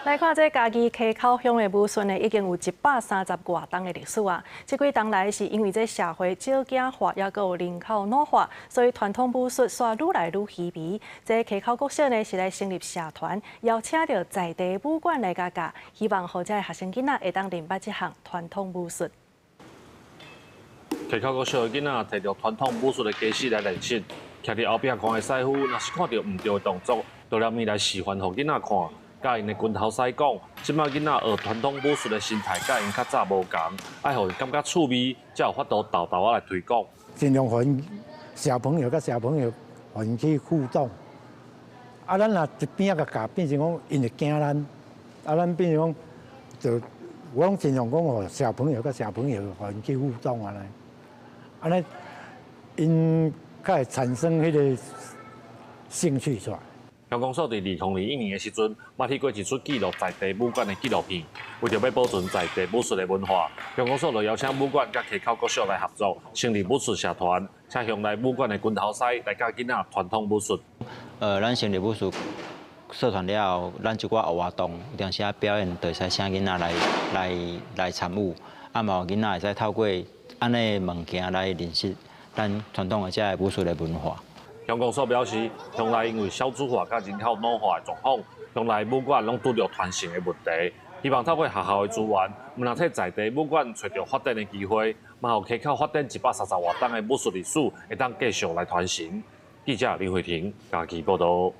来看这嘉义溪口乡的武术呢，已经有130多档的历史啊。这几档来是因为这社会少子化，也有人口老化，所以传统武术煞愈来愈稀微。这溪口国小呢是来成立社团，邀请到在地武馆来教，希望让这学生囡仔会当练捌这项传统武术。溪口国小的囡仔摕着传统武术的基石来练习，徛伫后壁看的师傅，若是看到唔对的动作，就连面来示范互囡仔看。甲因的拳头师讲，即摆囡仔学传统武术的心态，甲因较早无共，爱互因感觉趣味，才有法度豆豆仔来推广。尽量互因小朋友甲小朋友，互因去互动。啊，咱若一边仔甲教，变成讲因会惊咱，啊，咱变成讲就我拢尽量讲互小朋友甲小朋友，互因去互动啊来，安尼因才会产生迄个兴趣出来。乡公所伫2021年的时阵，捌去过一出记录在地武馆的纪录片，为着要保存在地武术的文化，乡公所就邀请武馆甲溪口国小来合作，成立武术社团，请向来武馆的拳头师来教囡仔传统武术。咱成立武术社团了后，咱一寡学活动，有当时啊表演，就会使请囡仔来参与，啊嘛囡仔会使透过安尼物件来认识咱传统的这武术的文化。乡公所表示，乡内因为少子化甲人口老化的状况，乡内武馆拢拄着传承的问题，希望透过学校的资源，能替在地武馆找到发展的机会，嘛互溪口发展130多档的武术历史，会当继续来传承。记者林慧婷，嘉义报道。